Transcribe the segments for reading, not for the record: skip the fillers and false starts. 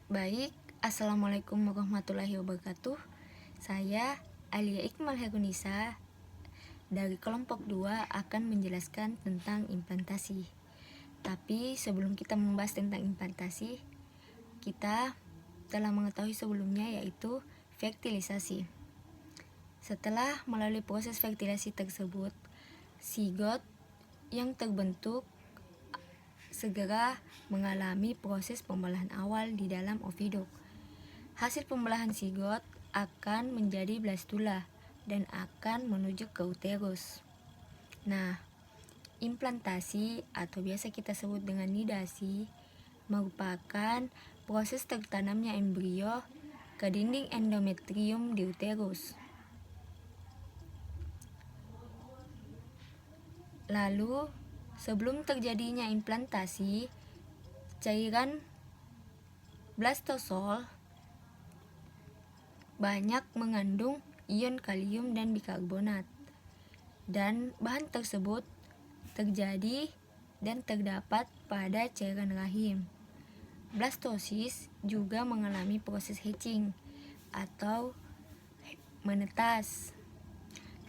Baik, Assalamualaikum warahmatullahi wabarakatuh. Saya Alia Ikmal Herunisa dari kelompok 2 akan menjelaskan tentang implantasi. Tapi sebelum kita membahas tentang implantasi, kita telah mengetahui sebelumnya yaitu fertilisasi. Setelah melalui proses fertilisasi tersebut, zigot yang terbentuk segera mengalami proses pembelahan awal di dalam oviduk. Hasil pembelahan zigot akan menjadi blastula dan akan menuju ke uterus. Nah, implantasi atau biasa kita sebut dengan nidasi merupakan proses tertanamnya embrio ke dinding endometrium di uterus. Lalu, sebelum terjadinya implantasi, cairan blastosol banyak mengandung ion kalium dan bikarbonat, dan bahan tersebut terjadi dan terdapat pada cairan rahim. Blastosis juga mengalami proses hatching atau menetas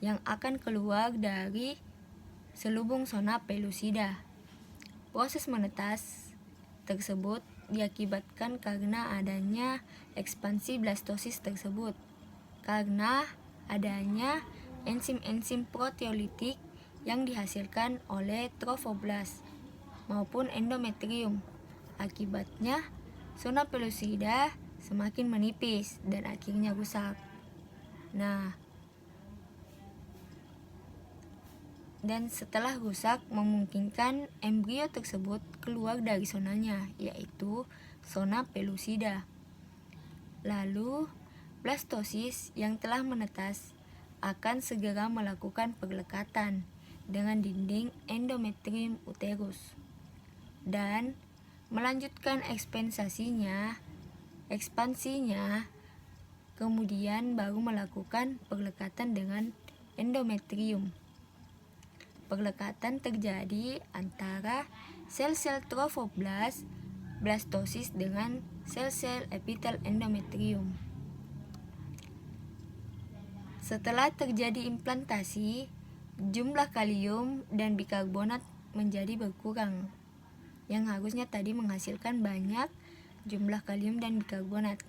yang akan keluar dari selubung zona pellucida. Proses menetas tersebut diakibatkan karena adanya ekspansi blastosis tersebut, karena adanya enzim-enzim proteolitik yang dihasilkan oleh trofoblast maupun endometrium. Akibatnya, zona pellucida semakin menipis dan akhirnya rusak. Dan setelah rusak memungkinkan embrio tersebut keluar dari zonanya, yaitu zona pellucida. Lalu, blastosis yang telah menetas akan segera melakukan perlekatan dengan dinding endometrium uterus dan melanjutkan ekspansinya, kemudian baru melakukan perlekatan dengan endometrium. Perlekatan terjadi antara sel-sel trofoblast blastosis dengan sel-sel epitel endometrium. Setelah terjadi implantasi, jumlah kalium dan bikarbonat menjadi berkurang, yang harusnya tadi menghasilkan banyak jumlah kalium dan bikarbonat.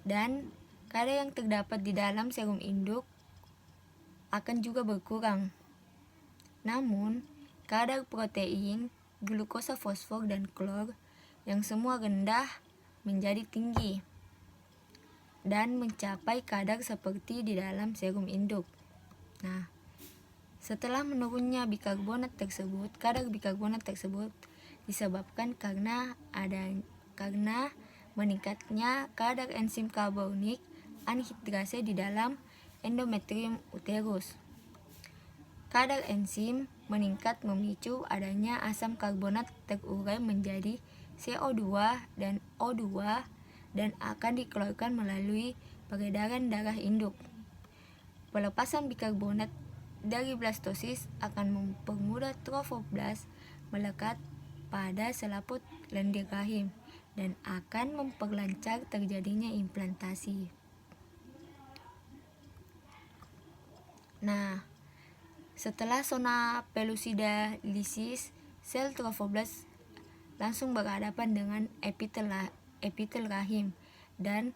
Dan kadar yang terdapat di dalam serum induk akan juga berkurang. Namun, kadar protein, glukosa, fosfor, dan klor yang semua rendah menjadi tinggi dan mencapai kadar seperti di dalam serum induk. Nah, setelah menurunnya kadar bikarbonat tersebut disebabkan karena meningkatnya kadar enzim karbonik anhidrase di dalam endometrium uterus. Kadar enzim meningkat memicu adanya asam karbonat terurai menjadi CO2 dan O2 dan akan dikeluarkan melalui peredaran darah induk. Pelepasan bikarbonat dari blastosis akan mempermudah trofoblast melekat pada selaput lendir rahim dan akan memperlancar terjadinya implantasi. Nah, setelah zona pellucida lisis, sel trofoblast langsung berhadapan dengan epitel rahim dan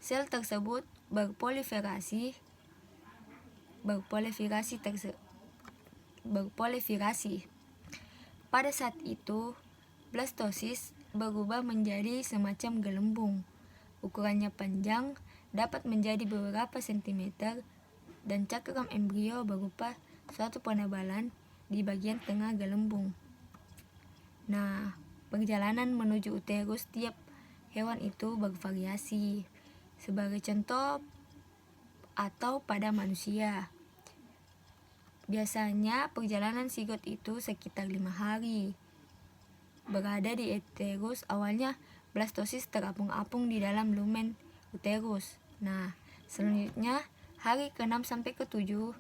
sel tersebut berproliferasi. Pada saat itu, blastosis berubah menjadi semacam gelembung. Ukurannya panjang, dapat menjadi beberapa sentimeter, dan cakram embrio berupa suatu penebalan di bagian tengah gelembung. Nah, perjalanan menuju uterus tiap hewan itu bervariasi. Sebagai contoh, atau pada manusia, biasanya perjalanan zigot itu sekitar 5 hari. Berada di uterus, awalnya blastosis terapung-apung di dalam lumen uterus. Nah, selanjutnya hari ke-6 sampai ke-7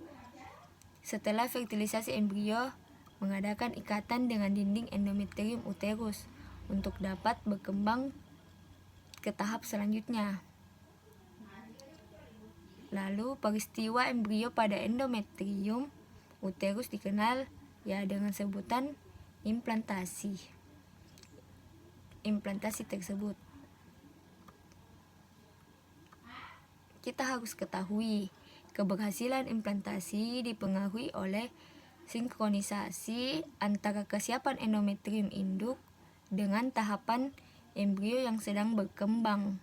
setelah fertilisasi embrio mengadakan ikatan dengan dinding endometrium uterus untuk dapat berkembang ke tahap selanjutnya. Lalu peristiwa embrio pada endometrium uterus dikenal ya dengan sebutan implantasi. Implantasi tersebut kita harus ketahui keberhasilan implantasi dipengaruhi oleh sinkronisasi antara kesiapan endometrium induk dengan tahapan embrio yang sedang berkembang.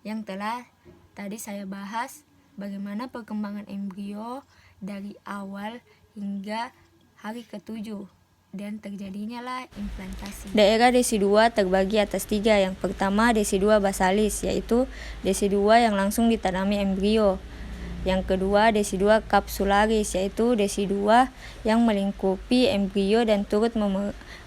Yang telah tadi saya bahas bagaimana perkembangan embrio dari awal hingga hari ke-7 dan terjadinya lah implantasi. Daerah desi2 terbagi atas 3. Yang pertama desi2 basalis, yaitu desi2 yang langsung ditanami embrio. Yang kedua desi2 kapsularis, yaitu desi2 yang melingkupi embrio dan turut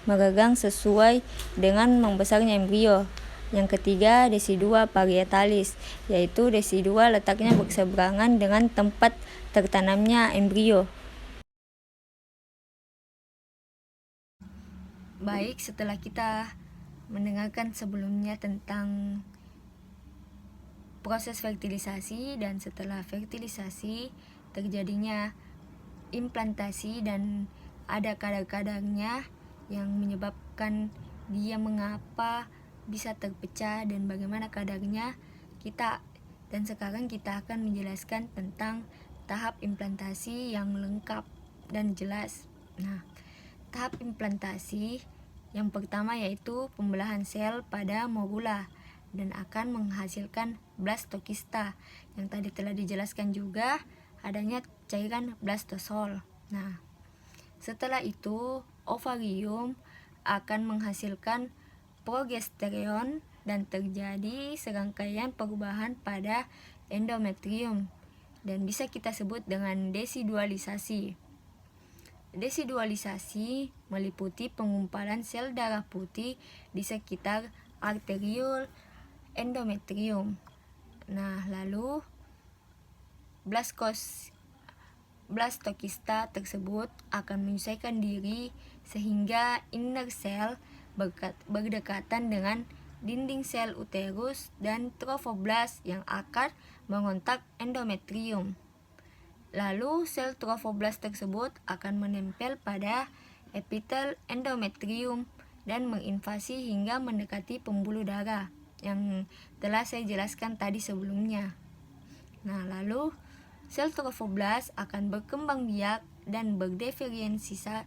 meregang sesuai dengan membesarnya embrio. Yang ketiga desi2 parietalis, yaitu desi2 letaknya berseberangan dengan tempat tertanamnya embrio. Baik, setelah kita mendengarkan sebelumnya tentang proses fertilisasi dan setelah fertilisasi terjadinya implantasi dan ada kadar-kadarnya yang menyebabkan dia mengapa bisa terpecah dan bagaimana kadarnya dan sekarang kita akan menjelaskan tentang tahap implantasi yang lengkap dan jelas. Nah, tahap implantasi yang pertama yaitu pembelahan sel pada morula dan akan menghasilkan blastokista. Yang tadi telah dijelaskan juga adanya cairan blastosol. Nah, setelah itu ovarium akan menghasilkan progesteron dan terjadi serangkaian perubahan pada endometrium dan bisa kita sebut dengan desidualisasi. Desidualisasi meliputi penggumpalan sel darah putih di sekitar arteriol endometrium. Nah, lalu blastokista tersebut akan menyesuaikan diri sehingga inner cell berdekatan dengan dinding sel uterus dan trofoblast yang akan mengontak endometrium. Lalu sel trofoblast tersebut akan menempel pada epitel endometrium dan menginvasi hingga mendekati pembuluh darah yang telah saya jelaskan tadi sebelumnya. Nah, lalu sel trofoblast akan berkembang biak dan berdiferensiasi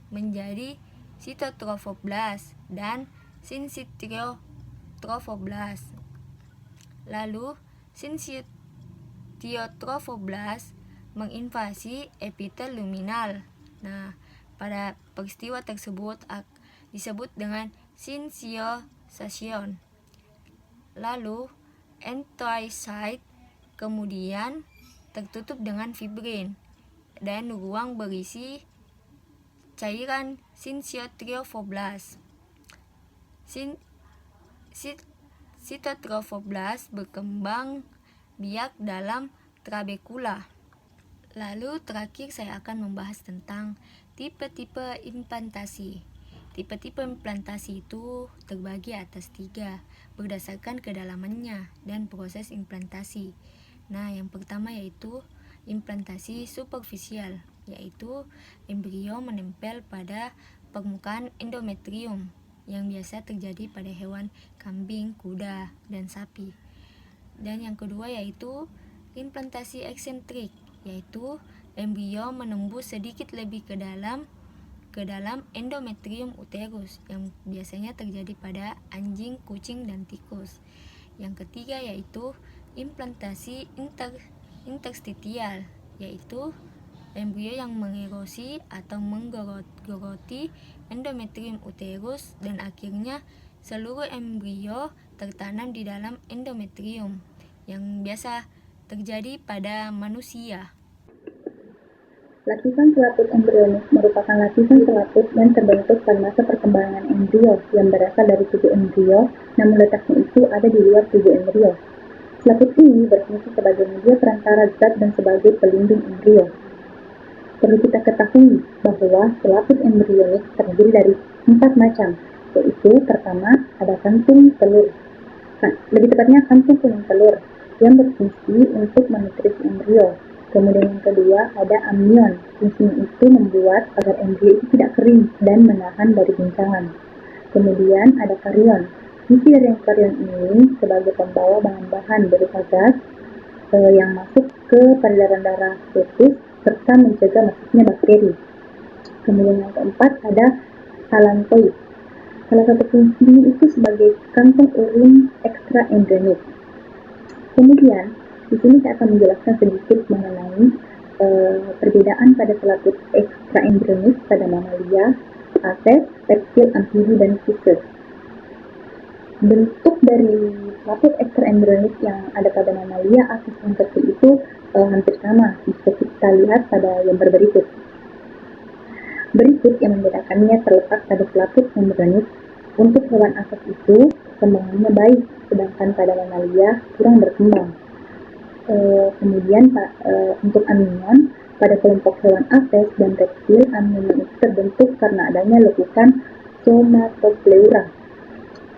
menjadi sitotrofoblast dan sinsitiotrofoblast. Lalu sinsitiotrofoblast menginvasi epitel luminal. Nah, pada peristiwa tersebut disebut dengan syncytiation. Lalu enterocyte kemudian tertutup dengan fibrin dan ruang berisi cairan sinsitiotrofoblast. Sitotrofoblast berkembang biak dalam trabekula. Lalu terakhir saya akan membahas tentang tipe-tipe implantasi. Tipe-tipe implantasi itu terbagi atas 3 berdasarkan kedalamannya dan proses implantasi. Nah, yang pertama yaitu implantasi superficial, yaitu embrio menempel pada permukaan endometrium yang biasa terjadi pada hewan kambing, kuda, dan sapi. Dan yang kedua yaitu implantasi eksentrik, yaitu embrio menembus sedikit lebih ke dalam endometrium uterus yang biasanya terjadi pada anjing, kucing, dan tikus. Yang ketiga yaitu implantasi interstitial, yaitu embrio yang mengerosi atau menggeroti endometrium uterus dan akhirnya seluruh embrio tertanam di dalam endometrium yang biasa terjadi pada manusia. Lapisan selaput embrionik merupakan lapisan selaput yang terbentuk pada masa perkembangan embrio yang berasal dari tubuh embrio, namun letaknya itu ada di luar tubuh embrio. Selaput ini berfungsi sebagai media perantara zat dan sebagai pelindung embrio. Perlu kita ketahui bahwa selaput embrionik terdiri dari 4 macam, selaput itu pertama ada kantung telur, lebih tepatnya kantung kuning telur yang berfungsi untuk menutrisi embrio. Kemudian yang kedua ada amnion, fungsinya itu membuat agar embrio itu tidak kering dan menahan dari guncangan. Kemudian ada karion, fungsi dari karion ini sebagai pembawa bahan-bahan berupa gas yang masuk ke peredaran darah fetus serta mencegah masuknya bakteri. Kemudian yang keempat ada allantoid. Salah satu fungsinya itu sebagai kantong urin ekstraembrionik. Kemudian di sini saya akan menjelaskan sedikit mengenai perbedaan pada selaput ekstraembrionik pada mamalia, aves, reptil, amfibi, dan sikus. Bentuk dari selaput ekstraembrionik yang ada pada mamalia, aves, dan reptil itu hampir sama bisa kita lihat pada gambar berikut. Berikut yang membedakannya terletak pada selaput embrionik. Untuk hewan aves itu perkembangannya baik, sedangkan pada mamalia kurang berkembang. Kemudian untuk amnion, pada kelompok hewan aves dan reptil, amnion itu terbentuk karena adanya lekukan somatopleura.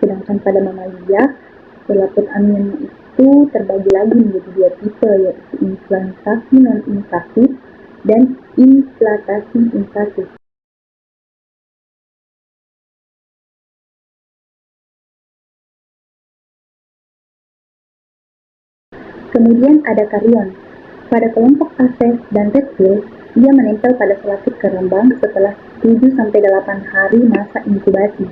Sedangkan pada mamalia, selaput amnion itu terbagi lagi menjadi dua tipe, yaitu implantasi non-invasif dan implatasi invasif. Kemudian ada karion. Pada kelompok aves dan reptil, ia menempel pada selaput kerembang setelah 7-8 hari masa inkubasi.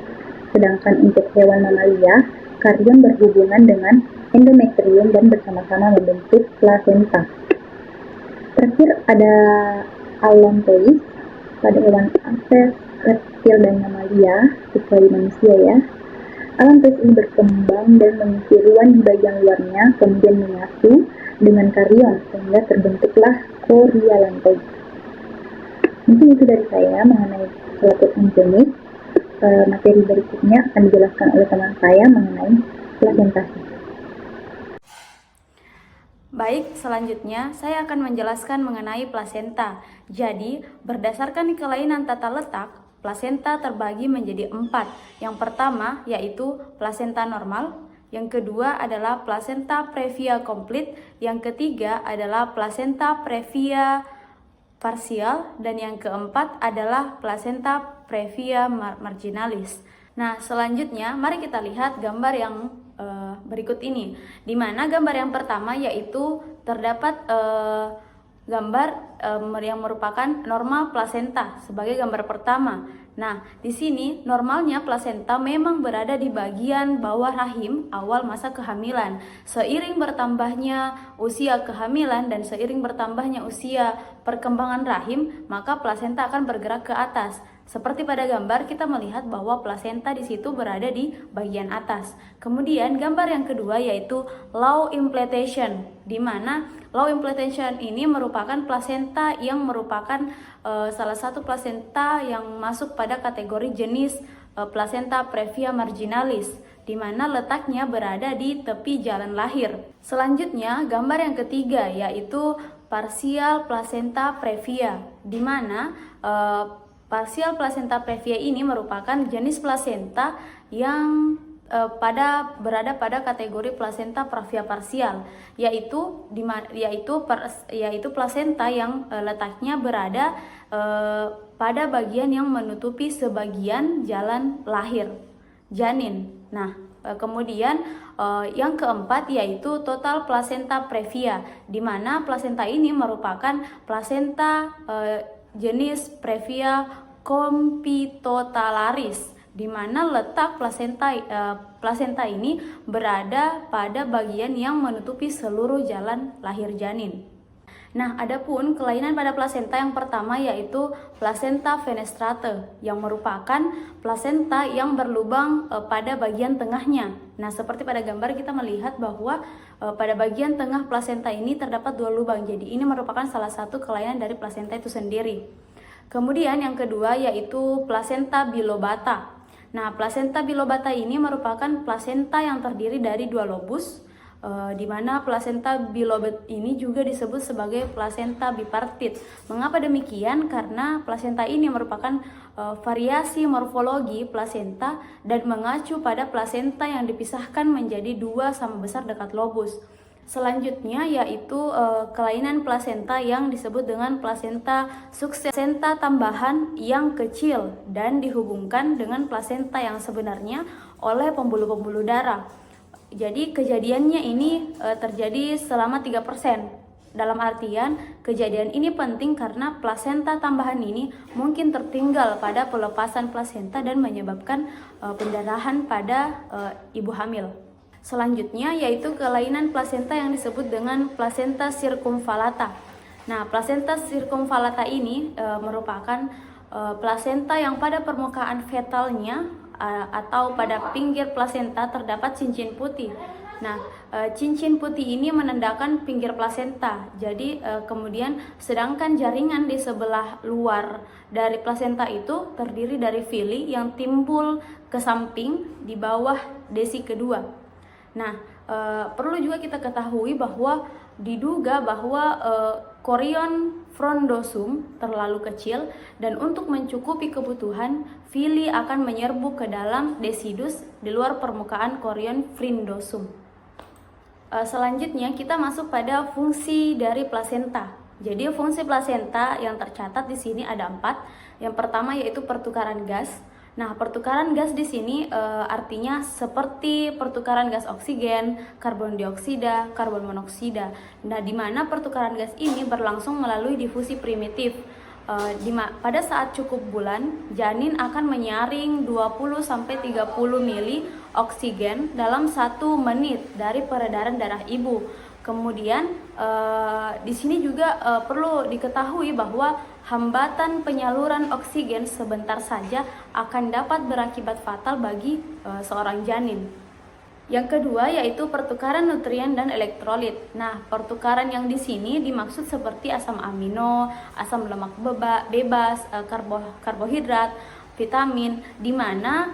Sedangkan untuk hewan mamalia, karion berhubungan dengan endometrium dan bersama-sama membentuk plasenta. Terakhir ada allantoid. Pada hewan aves, reptil, dan mamalia, kecuali manusia ya. Allantoid ini berkembang dan mengisi ruang di bagian luarnya, kemudian menyatu dengan karion sehingga terbentuklah chorioallantoid. Mungkin itu dari saya mengenai selaput embrionik. Materi berikutnya akan dijelaskan oleh teman saya mengenai plasentasi. Baik, selanjutnya saya akan menjelaskan mengenai plasenta. Jadi, berdasarkan kelainan tata letak, plasenta terbagi menjadi 4. Yang pertama yaitu plasenta normal, yang kedua adalah plasenta previa komplit, yang ketiga adalah plasenta previa parsial, dan yang keempat adalah plasenta previa marginalis. Nah, selanjutnya mari kita lihat gambar yang berikut ini, di mana gambar yang pertama yaitu terdapat gambar yang merupakan normal plasenta sebagai gambar pertama. Nah, di sini normalnya plasenta memang berada di bagian bawah rahim awal masa kehamilan. Seiring bertambahnya usia kehamilan dan seiring bertambahnya usia perkembangan rahim, maka plasenta akan bergerak ke atas. Seperti pada gambar kita melihat bahwa plasenta di situ berada di bagian atas. Kemudian gambar yang kedua yaitu low implantation, di mana low implantation ini merupakan plasenta yang merupakan salah satu plasenta yang masuk pada kategori jenis plasenta previa marginalis, di mana letaknya berada di tepi jalan lahir. Selanjutnya gambar yang ketiga yaitu parsial placenta previa, di mana parsial placenta previa ini merupakan jenis plasenta yang berada pada kategori plasenta previa parsial, yaitu plasenta yang letaknya berada pada bagian yang menutupi sebagian jalan lahir janin. Nah, kemudian yang keempat yaitu total placenta previa, di mana plasenta ini merupakan plasenta jenis previa compitotalaris, di mana letak plasenta ini berada pada bagian yang menutupi seluruh jalan lahir janin. Nah, adapun kelainan pada plasenta yang pertama yaitu placenta fenestrate, yang merupakan plasenta yang berlubang pada bagian tengahnya. Nah, seperti pada gambar kita melihat bahwa pada bagian tengah plasenta ini terdapat 2 lubang. Jadi ini merupakan salah satu kelainan dari plasenta itu sendiri. Kemudian yang kedua yaitu placenta bilobata. Nah, placenta bilobata ini merupakan plasenta yang terdiri dari 2 lobus, di mana plasenta bilobata ini juga disebut sebagai plasenta bipartit. Mengapa demikian? Karena plasenta ini merupakan variasi morfologi plasenta dan mengacu pada plasenta yang dipisahkan menjadi dua sama besar dekat lobus. Selanjutnya yaitu kelainan plasenta yang disebut dengan plasenta sukses, plasenta tambahan yang kecil dan dihubungkan dengan plasenta yang sebenarnya oleh pembuluh-pembuluh darah. Jadi kejadiannya ini terjadi selama 3%. Dalam artian, kejadian ini penting karena plasenta tambahan ini mungkin tertinggal pada pelepasan plasenta dan menyebabkan pendarahan pada ibu hamil. Selanjutnya yaitu kelainan plasenta yang disebut dengan plasenta circumvallata. Nah, plasenta circumvallata ini merupakan plasenta yang pada permukaan fetalnya atau pada pinggir plasenta terdapat cincin putih. Nah, cincin putih ini menandakan pinggir plasenta. Jadi kemudian sedangkan jaringan di sebelah luar dari plasenta itu terdiri dari villi yang timbul ke samping di bawah desi kedua. Nah, perlu juga kita ketahui bahwa diduga bahwa chorion frondosum terlalu kecil dan untuk mencukupi kebutuhan, villi akan menyerbu ke dalam desidus di luar permukaan chorion frondosum. Selanjutnya kita masuk pada fungsi dari plasenta. Jadi fungsi plasenta yang tercatat di sini ada 4. Yang pertama yaitu pertukaran gas. Nah, pertukaran gas di sini artinya seperti pertukaran gas oksigen, karbon dioksida, karbon monoksida. Nah, di mana pertukaran gas ini berlangsung melalui difusi primitif. Pada saat cukup bulan, janin akan menyaring 20-30 mili oksigen dalam 1 menit dari peredaran darah ibu. Kemudian di sini juga perlu diketahui bahwa hambatan penyaluran oksigen sebentar saja akan dapat berakibat fatal bagi seorang janin. Yang kedua yaitu pertukaran nutrien dan elektrolit. Nah, pertukaran yang di sini dimaksud seperti asam amino, asam lemak bebas, karbohidrat, vitamin, di mana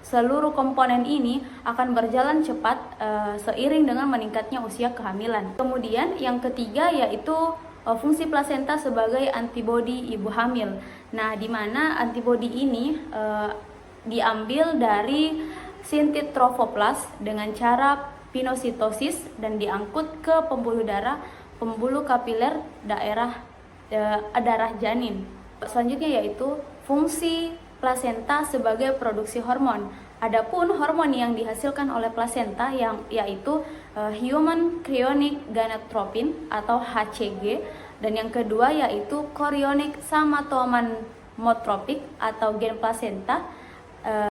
seluruh komponen ini akan berjalan cepat seiring dengan meningkatnya usia kehamilan. Kemudian yang ketiga yaitu fungsi plasenta sebagai antibodi ibu hamil. Nah, di mana antibodi ini diambil dari sintit trofoplas dengan cara pinositosis dan diangkut ke pembuluh darah, pembuluh kapiler darah janin. Selanjutnya yaitu fungsi plasenta sebagai produksi hormon. Adapun hormon yang dihasilkan oleh plasenta yaitu human chorionic gonadotropin atau HCG, dan yang kedua yaitu chorionic somatotropin atau gen plasenta.